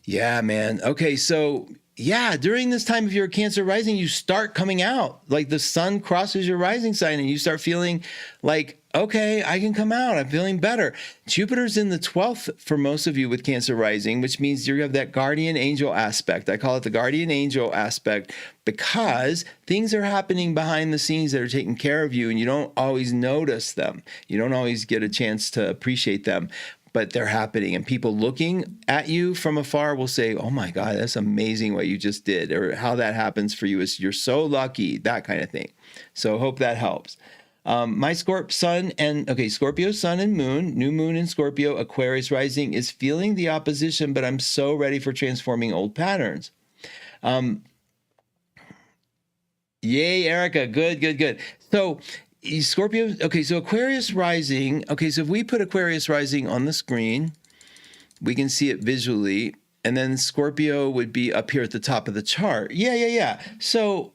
yeah, man. Okay, so yeah, during this time, if you're a Cancer rising, you start coming out. Like the sun crosses your rising sign and you start feeling like, okay, I can come out. I'm feeling better. Jupiter's in the 12th for most of you with Cancer rising, which means you have that guardian angel aspect. I call it the guardian angel aspect because things are happening behind the scenes that are taking care of you, and you don't always notice them. You don't always get a chance to appreciate them, but they're happening. And people looking at you from afar will say, oh my God, that's amazing what you just did, or how that happens for you is you're so lucky, that kind of thing. So hope that helps. My Scorpio sun and moon, new moon in Scorpio, Aquarius rising is feeling the opposition, but I'm so ready for transforming old patterns. Yay, Erica. Good. So Scorpio, okay, so Aquarius rising. Okay, so if we put Aquarius rising on the screen, we can see it visually. And then Scorpio would be up here at the top of the chart. Yeah. So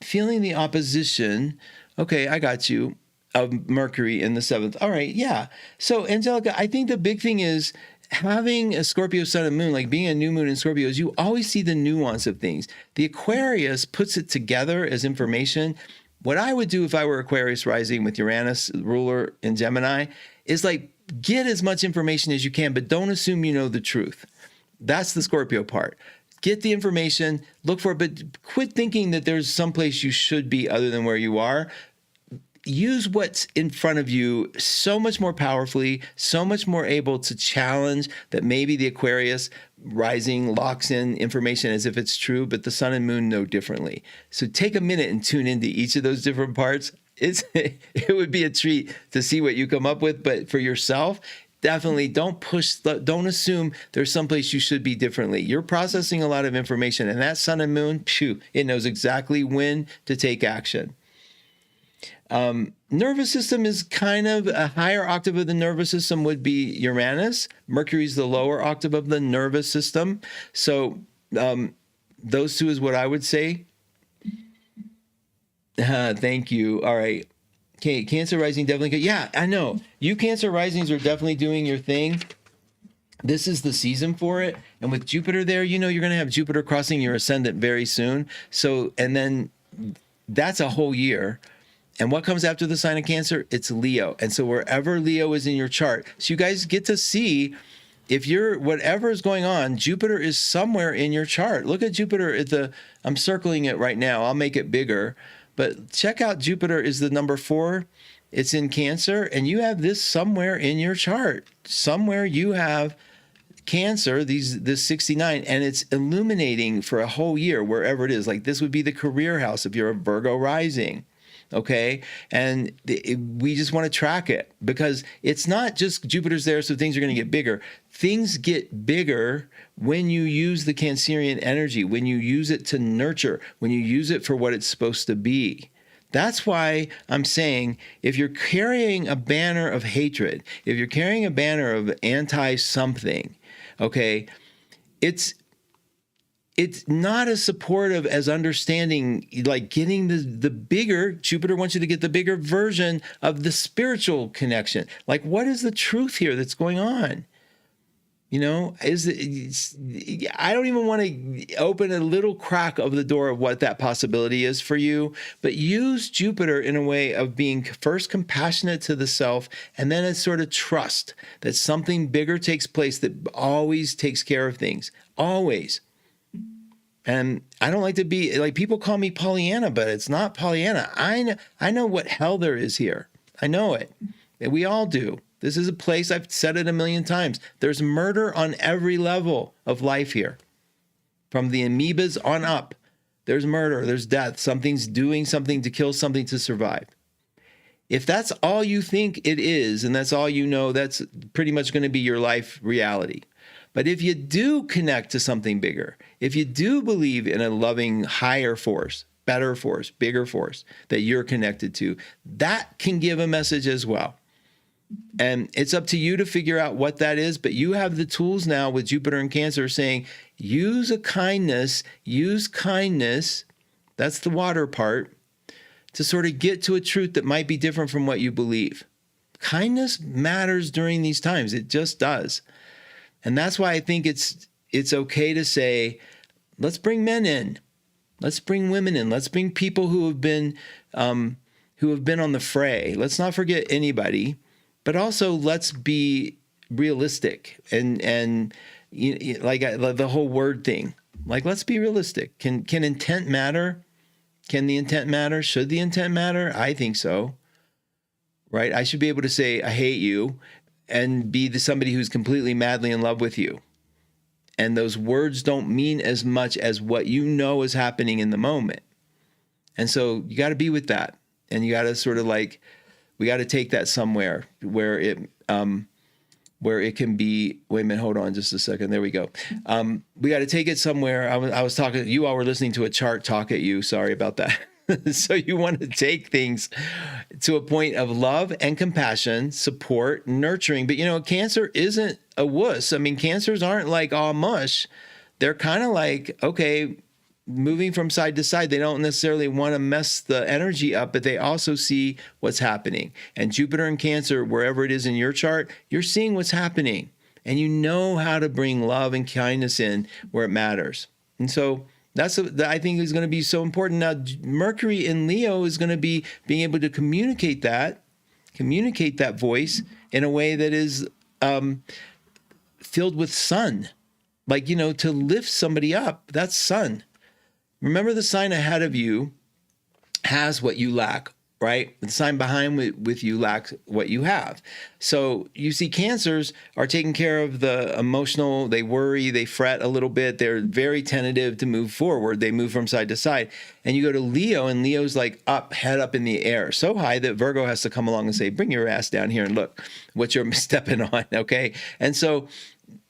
feeling the opposition. Okay, I got you, of Mercury in the 7th. All right, yeah. So, Angelica, I think the big thing is having a Scorpio sun and moon, like being a new moon in Scorpio, is you always see the nuance of things. The Aquarius puts it together as information. What I would do if I were Aquarius rising with Uranus ruler in Gemini is like get as much information as you can, but don't assume you know the truth. That's the Scorpio part. Get the information, look for it, but quit thinking that there's someplace you should be other than where you are. Use what's in front of you so much more powerfully, so much more able to challenge that maybe the Aquarius rising locks in information as if it's true, but the sun and moon know differently. So take a minute and tune into each of those different parts. It would be a treat to see what you come up with, but for yourself, definitely don't assume there's someplace you should be differently. You're processing a lot of information, and that sun and moon, it knows exactly when to take action. Nervous system is kind of a higher octave of the nervous system would be Uranus. Mercury's the lower octave of the nervous system. So those two is what I would say. Thank you. All right. Okay, Cancer rising definitely. Yeah, I know. You Cancer risings are definitely doing your thing. This is the season for it. And with Jupiter there, you're going to have Jupiter crossing your ascendant very soon. So, and then that's a whole year. And what comes after the sign of Cancer? It's Leo. And so wherever Leo is in your chart, so you guys get to see if whatever is going on, Jupiter is somewhere in your chart. Look at Jupiter I'm circling it right now. I'll make it bigger. But check out Jupiter is the number 4. It's in Cancer, and you have this somewhere in your chart. Somewhere you have Cancer, this 69, and it's illuminating for a whole year, wherever it is. Like this would be the career house if you're a Virgo rising. Okay. And we just want to track it because it's not just Jupiter's there, so things are going to get bigger. Things get bigger when you use the Cancerian energy, when you use it to nurture, when you use it for what it's supposed to be. That's why I'm saying if you're carrying a banner of hatred, if you're carrying a banner of anti-something, okay, it's not as supportive as understanding, like getting the bigger, Jupiter wants you to get the bigger version of the spiritual connection. Like, what is the truth here that's going on? I don't even want to open a little crack of the door of what that possibility is for you, but use Jupiter in a way of being first compassionate to the self, and then a sort of trust that something bigger takes place that always takes care of things, always. And I don't like to be like people call me Pollyanna, but it's not Pollyanna. I know what hell there is here. I know it. We all do. This is a place, I've said it a million times. There's murder on every level of life here. From the amoebas on up, there's murder, there's death. Something's doing something to kill something to survive. If that's all you think it is, and that's all you know, that's pretty much going to be your life reality. But if you do connect to something bigger, if you do believe in a loving higher force, better force, bigger force that you're connected to, that can give a message as well. And it's up to you to figure out what that is, but you have the tools now with Jupiter and Cancer saying, use kindness, that's the water part, to sort of get to a truth that might be different from what you believe. Kindness matters during these times. It just does. And that's why I think it's okay to say, let's bring men in. Let's bring women in. Let's bring people who have been who have been on the fray. Let's not forget anybody, but also let's be realistic and like the whole word thing. Like, let's be realistic. Can intent matter? Can the intent matter? Should the intent matter? I think so. Right? I should be able to say, I hate you, and be somebody who's completely madly in love with you. And those words don't mean as much as what you know is happening in the moment. And so you got to be with that. And you got to sort of like, we got to take that somewhere where it can be, wait a minute, hold on just a second. There we go. We got to take it somewhere. I was talking, you all were listening to a chart talk at you. Sorry about that. So you want to take things to a point of love and compassion, support, nurturing. But, Cancer isn't a wuss. I mean, Cancers aren't like all mush. They're kind of like, okay, moving from side to side. They don't necessarily want to mess the energy up, but they also see what's happening. And Jupiter and Cancer, wherever it is in your chart, you're seeing what's happening. And you know how to bring love and kindness in where it matters. And so I think is going to be so important. Now, Mercury in Leo is going to be being able to communicate that voice in a way that is filled with sun. Like, to lift somebody up, that's sun. Remember, the sign ahead of you has what you lack, right? The sign behind with you lacks what you have. So you see, Cancers are taking care of the emotional. They worry, they fret a little bit. They're very tentative to move forward. They move from side to side. And you go to Leo, and Leo's like head up in the air, so high that Virgo has to come along and say, bring your ass down here and look what you're stepping on, okay? And so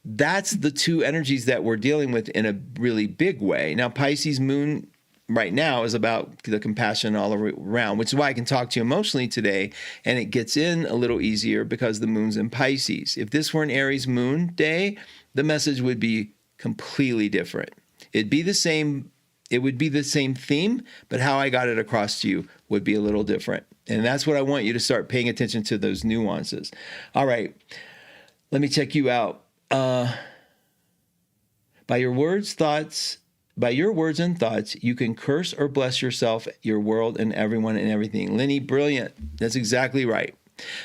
that's the two energies that we're dealing with in a really big way. Now, Pisces moon right now is about the compassion all around, which is why I can talk to you emotionally today, and it gets in a little easier because the moon's in Pisces. If this were an Aries moon day, the message would be completely different. It would be the same theme, but how I got it across to you would be a little different. And that's what I want you to start paying attention to, those nuances. All right, let me check you out. By your words and thoughts, you can curse or bless yourself, your world, and everyone and everything. Lenny, brilliant. That's exactly right.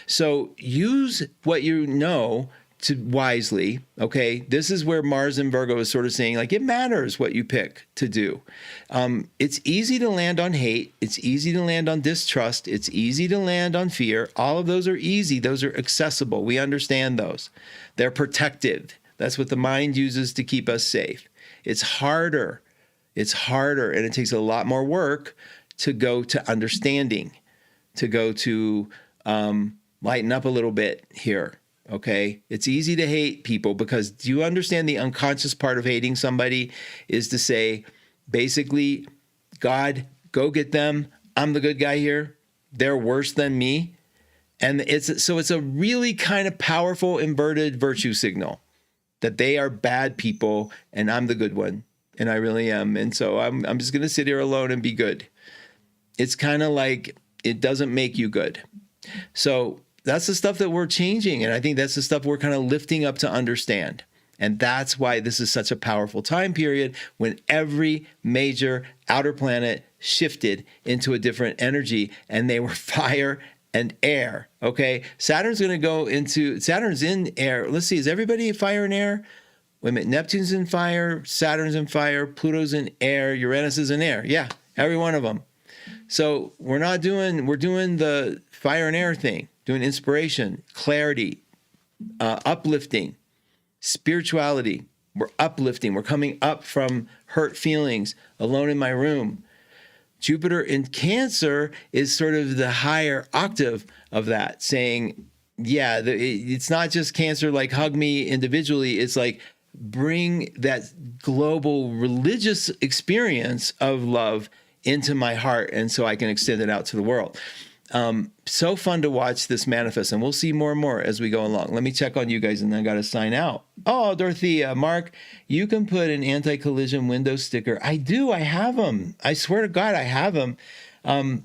So use what you know to wisely, okay? This is where Mars and Virgo is sort of saying, like, it matters what you pick to do. It's easy to land on hate. It's easy to land on distrust. It's easy to land on fear. All of those are easy. Those are accessible. We understand those. They're protective. That's what the mind uses to keep us safe. It's harder. And it takes a lot more work to go to understanding, to go to lighten up a little bit here. Okay, it's easy to hate people because do you understand the unconscious part of hating somebody is to say, basically, God, go get them. I'm the good guy here. They're worse than me. And it's a really kind of powerful inverted virtue signal that they are bad people and I'm the good one. And I really am. And so I'm just going to sit here alone and be good. It's kind of like it doesn't make you good. So that's the stuff that we're changing. And I think that's the stuff we're kind of lifting up to understand. And that's why this is such a powerful time period when every major outer planet shifted into a different energy and they were fire and air. Okay. Saturn's in air. Let's see. Is everybody fire and air? Wait a minute. Neptune's in fire. Saturn's in fire. Pluto's in air. Uranus is in air. Yeah. Every one of them. So we're doing the fire and air thing, doing inspiration, clarity, uplifting, spirituality. We're uplifting. We're coming up from hurt feelings, alone in my room. Jupiter in Cancer is sort of the higher octave of that, saying, yeah, it's not just Cancer, like hug me individually. It's like bring that global religious experience of love into my heart, and so I can extend it out to the world. So fun to watch this manifest, and we'll see more and more as we go along. Let me check on you guys, and then I got to sign out. Oh, Dorothea, Mark, you can put an anti-collision window sticker. I do. I have them. I swear to God, I have them. I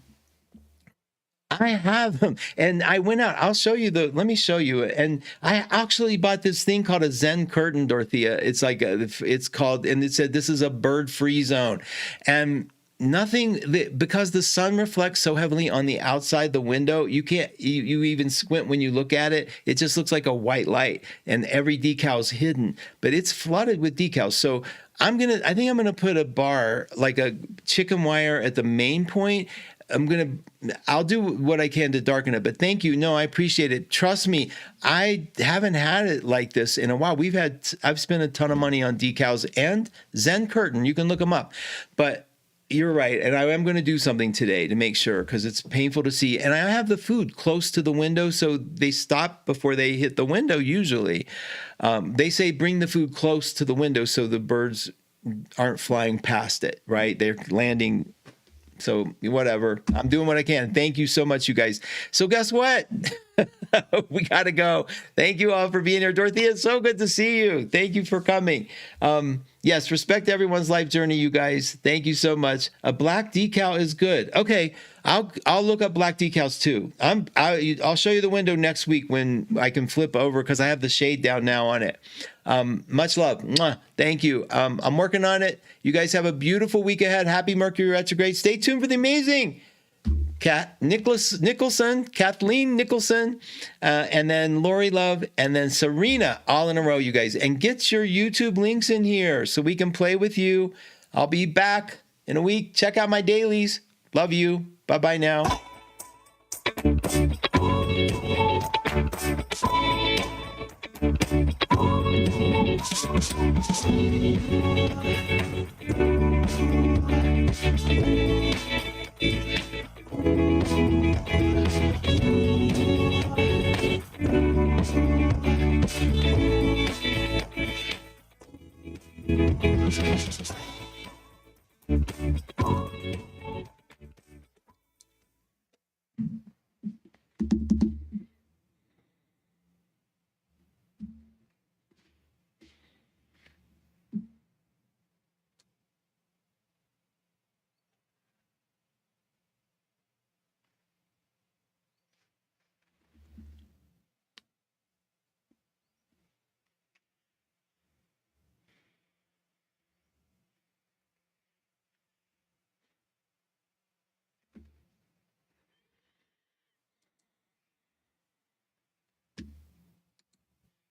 have them. And I went out. I'll show you let me show you. And I actually bought this thing called a Zen curtain, Dorothea. It's like, it's called, and it said, this is a bird-free zone. And nothing because the sun reflects so heavily on the outside the window. You can't you even squint when you look at it. It just looks like a white light, and every decal is hidden, but it's flooded with decals. So I think I'm gonna put a bar, like a chicken wire, at the main point. I'll do what I can to darken it, but thank you. No, I appreciate it. Trust me, I haven't had it like this in a while. I've spent a ton of money on decals and Zen curtain. You can look them up, but you're right. And I am going to do something today to make sure, because it's painful to see. And I have the food close to the window, so they stop before they hit the window usually. They say bring the food close to the window so the birds aren't flying past it, right? They're landing. So whatever, I'm doing what I can. Thank you so much, you guys. So guess what? We got to go. Thank you all for being here. Dorothea, it's so good to see you. Thank you for coming. Yes, respect everyone's life journey, you guys. Thank you so much. A black decal is good. Okay, I'll look up black decals too. I'll show you the window next week when I can flip over, because I have the shade down now on it. Much love. Mwah. Thank you. I'm working on it. You guys have a beautiful week ahead. Happy Mercury retrograde. Stay tuned for the amazing Kathleen Nicholson, and then Lori Love, and then Serena, all in a row, you guys. And get your YouTube links in here so we can play with you. I'll be back in a week. Check out my dailies. Love you. Bye-bye now.